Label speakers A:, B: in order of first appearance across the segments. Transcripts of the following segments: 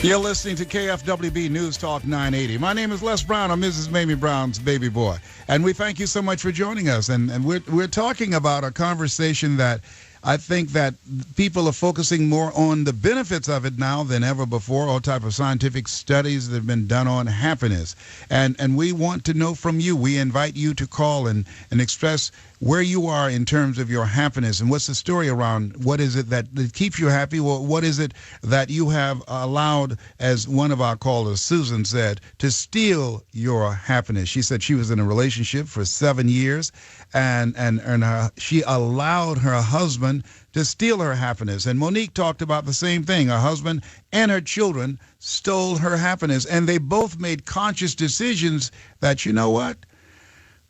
A: You're listening to KFWB News Talk 980. My name is Les Brown. I'm Mrs. Mamie Brown's baby boy. And we thank you so much for joining us. And we're talking about a conversation that I think that people are focusing more on the benefits of it now than ever before. All type of scientific studies that have been done on happiness. And we want to know from you. We invite you to call and express where you are in terms of your happiness and what's the story around what is it that keeps you happy. Well, what is it that you have allowed, as one of our callers, Susan, said, to steal your happiness. She said she was in a relationship for 7 years and she allowed her husband to steal her happiness. And Monique talked about the same thing. Her husband and her children stole her happiness, and they both made conscious decisions that, you know what,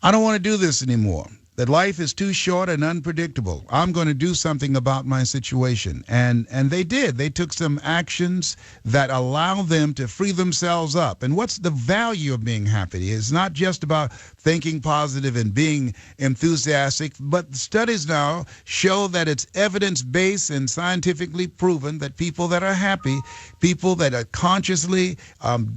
A: I don't want to do this anymore. That life is too short and unpredictable. I'm going to do something about my situation. And they did. They took some actions that allow them to free themselves up. And what's the value of being happy? It's not just about thinking positive and being enthusiastic, but studies now show that it's evidence-based and scientifically proven that people that are happy, people that are consciously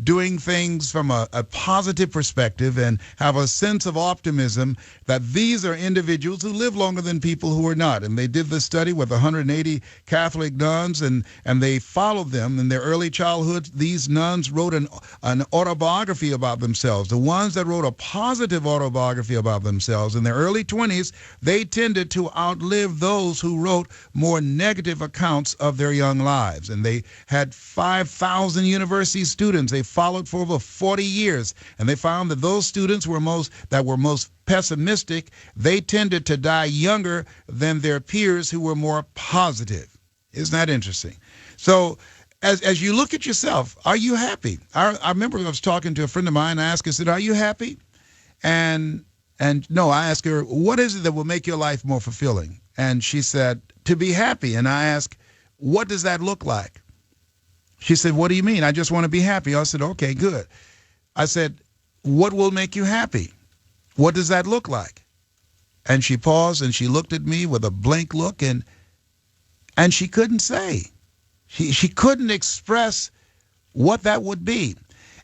A: doing things from a positive perspective and have a sense of optimism, that these are individuals who live longer than people who are not. And they did this study with 180 Catholic nuns, and they followed them in their early childhood. These nuns wrote an autobiography about themselves. The ones that wrote a positive autobiography about themselves in their early 20s, they tended to outlive those who wrote more negative accounts of their young lives. And they had 5,000 university students they followed for over 40 years, and they found that those students were most pessimistic, they tended to die younger than their peers who were more positive. Isn't that interesting? So as you look at yourself, are you happy? I remember I was talking to a friend of mine. I asked her, I said, are you happy? And no, I asked her, what is it that will make your life more fulfilling? And she said, to be happy. And I asked, what does that look like? She said, what do you mean? I just want to be happy. I said, okay, good. I said, what will make you happy? What does that look like? And she paused and she looked at me with a blank look, and she couldn't say. She couldn't express what that would be.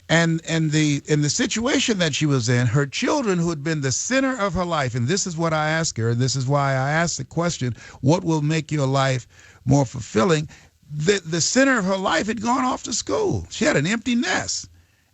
A: And in the situation that she was in, her children, who had been the center of her life, and this is what I asked her, and this is why I asked the question, what will make your life more fulfilling? The center of her life had gone off to school. She had an empty nest.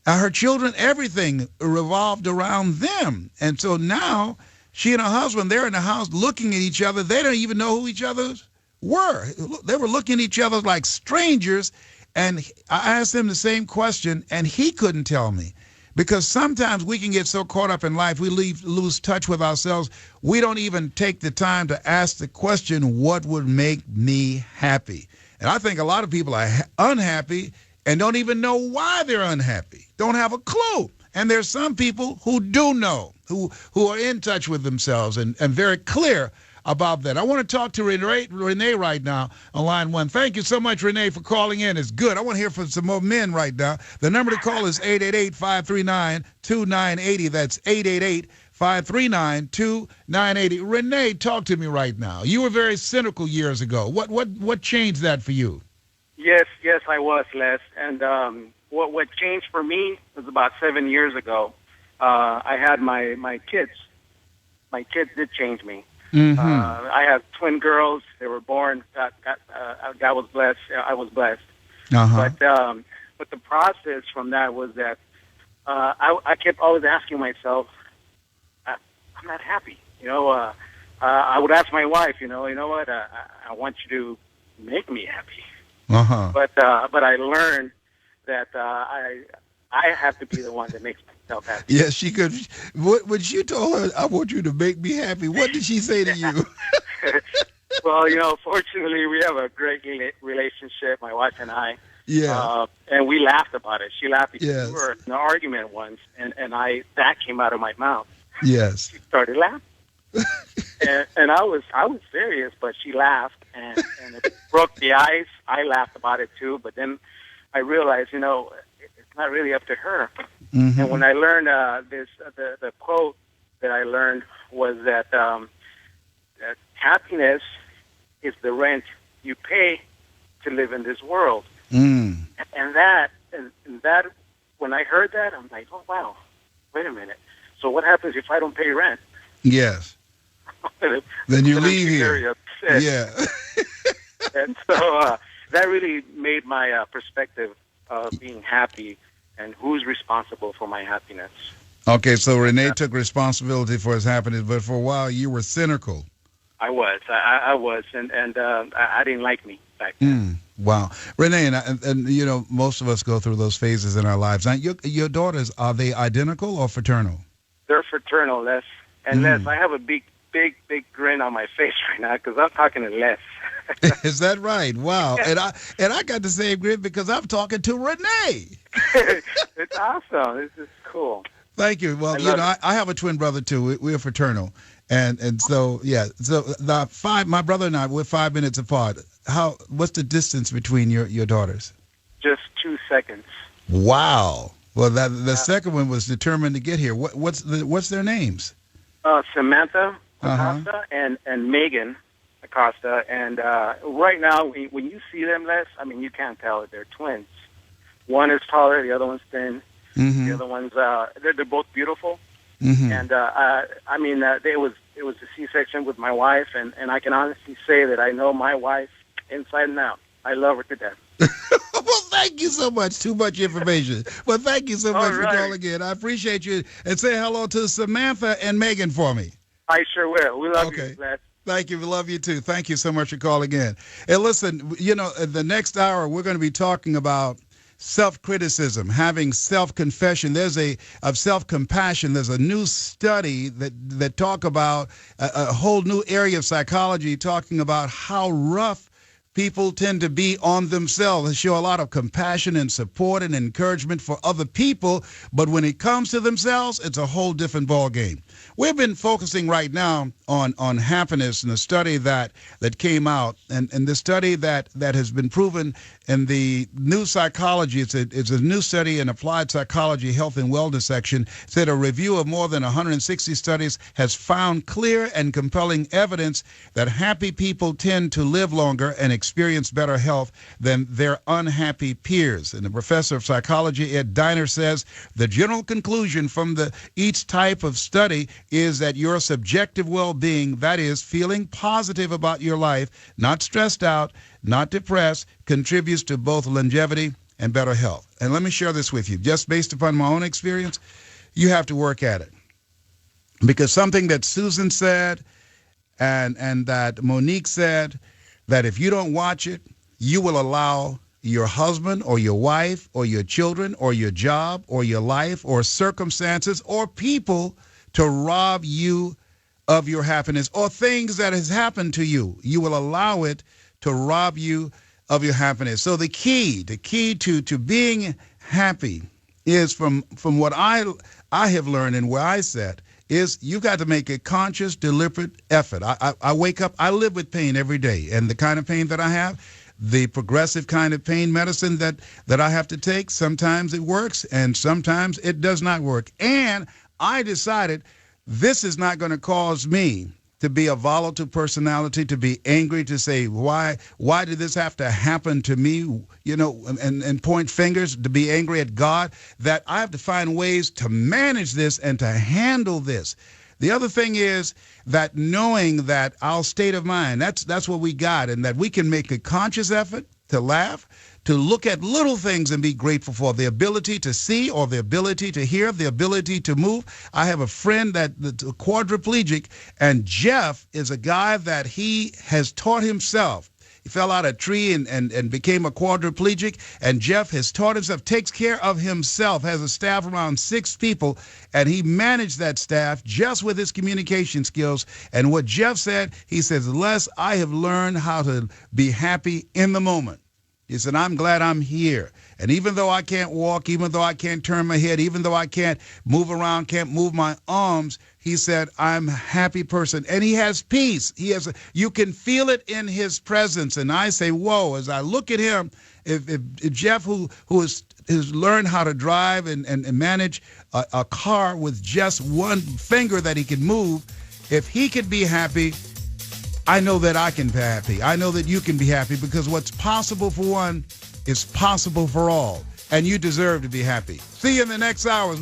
A: Her children, everything revolved around them. And so now she and her husband, they're in the house looking at each other. They don't even know who each other were. They were looking at each other like strangers. And I asked him the same question, and he couldn't tell me. Because sometimes we can get so caught up in life, we lose touch with ourselves. We don't even take the time to ask the question, what would make me happy? And I think a lot of people are unhappy and don't even know why they're unhappy, don't have a clue. And there's some people who do know, who are in touch with themselves and very clear about that. I want to talk to Renee right now on line one. Thank you so much, Renee, for calling in. It's good. I want to hear from some more men right now. The number to call is 888-539-2980. That's 888-539-2980. Renee, talk to me right now. You were very cynical years ago. What changed that for you?
B: Yes, I was, Les. And what changed for me was about 7 years ago. I had my kids. My kids did change me.
A: Mm-hmm.
B: I have twin girls. They were born. God was blessed. I was blessed.
A: Uh-huh.
B: But the process from that was that I kept always asking myself, I'm not happy. I would ask my wife, you know what? I want you to make me happy.
A: Uh-huh.
B: But I learned that I have to be the one that makes myself happy.
A: Yes, she could. When she told her, I want you to make me happy, what did she say to you?
B: Well, fortunately, we have a great relationship, my wife and I.
A: Yeah.
B: And we laughed about it. She laughed because
A: Yes.
B: we were in an argument once, and that came out of my mouth.
A: Yes.
B: She started laughing. and I was serious, but she laughed, and it broke the ice. I laughed about it too, but then I realized, it's not really up to her.
A: Mm-hmm.
B: And when I learned the quote that I learned was that happiness is the rent you pay to live in this world.
A: Mm.
B: And that, when I heard that, I'm like, oh wow, wait a minute. So what happens if I don't pay rent?
A: Yes. Then you leave here.
B: Very upset.
A: Yeah.
B: And so that really made my perspective of being happy and who's responsible for my happiness.
A: Okay, so Renee took responsibility for his happiness, but for a while you were cynical.
B: I was, and I didn't like me back then.
A: Wow, Renee, and you know, most of us go through those phases in our lives. Now, your daughters, are they identical or fraternal?
B: They're fraternal, Les. And Les, I have a big grin on my face right now because I'm talking to Les.
A: Is that right? Wow, and I got the same grin because I'm talking to Renee.
B: It's awesome. This is cool.
A: Thank you. Well, you know, I have a twin brother too. We're fraternal, and so yeah. So my brother and I, we're 5 minutes apart. What's the distance between your daughters?
B: Just 2 seconds.
A: Wow. Well, the second one was determined to get here. What's their names?
B: Samantha Acosta and Megan Acosta. And right now, when you see them, Les, I mean, you can't tell that they're twins. One is taller, the other one's thin. Mm-hmm. The other ones, they're both beautiful. Mm-hmm. And I mean, it was a C-section with my wife, and I can honestly say that I know my wife inside and out. I love her to death.
A: Well, thank you so much. Too much information. Well, thank you so much for calling in. I appreciate you. And say hello to Samantha and Megan for me.
B: I sure will. We love you, Vlad.
A: Thank you. We love you, too. Thank you so much for calling in. And listen, you know, the next hour, we're going to be talking about self-criticism, having self-confession. Of self-compassion. There's a new study that talk about a whole new area of psychology talking about how rough people tend to be on themselves. They show a lot of compassion and support and encouragement for other people, but when it comes to themselves, it's a whole different ball game. We've been focusing right now on happiness and the study that came out, and the study that has been proven in the new psychology. It's a new study in applied psychology, health and wellness section. Said a review of more than 160 studies has found clear and compelling evidence that happy people tend to live longer and experience better health than their unhappy peers. And the professor of psychology, Ed Diner, says the general conclusion from each type of study is that your subjective well-being, that is, feeling positive about your life, not stressed out, not depressed, contributes to both longevity and better health. And let me share this with you. Just based upon my own experience, you have to work at it. Because something that Susan said and that Monique said, that if you don't watch it, you will allow your husband or your wife or your children or your job or your life or circumstances or people to rob you of your happiness, or things that has happened to you. You will allow it to rob you of your happiness. So the key to being happy is from what I have learned and where I sat is you've got to make a conscious, deliberate effort. I wake up, I live with pain every day, and the kind of pain that I have, the progressive kind of pain medicine that I have to take, sometimes it works and sometimes it does not work. And I decided this is not going to cause me to be a volatile personality, to be angry, to say, why did this have to happen to me, you know, and point fingers, to be angry at God, that I have to find ways to manage this and to handle this. The other thing is that knowing that our state of mind, that's what we got, and that we can make a conscious effort to laugh, to look at little things and be grateful for the ability to see or the ability to hear, the ability to move. I have a friend that's quadriplegic, and Jeff is a guy that he has taught himself. He fell out of a tree and became a quadriplegic, and Jeff has taught himself, takes care of himself, has a staff of around 6 people, and he managed that staff just with his communication skills. And what Jeff said, he says, Les, I have learned how to be happy in the moment. He said, I'm glad I'm here. And even though I can't walk, even though I can't turn my head, even though I can't move around, can't move my arms, he said, I'm a happy person. And he has peace. You can feel it in his presence. And I say, whoa, as I look at him, if Jeff, who has learned how to drive and manage a car with just one finger that he can move, if he could be happy, I know that I can be happy. I know that you can be happy, because what's possible for one is possible for all. And you deserve to be happy. See you in the next hours.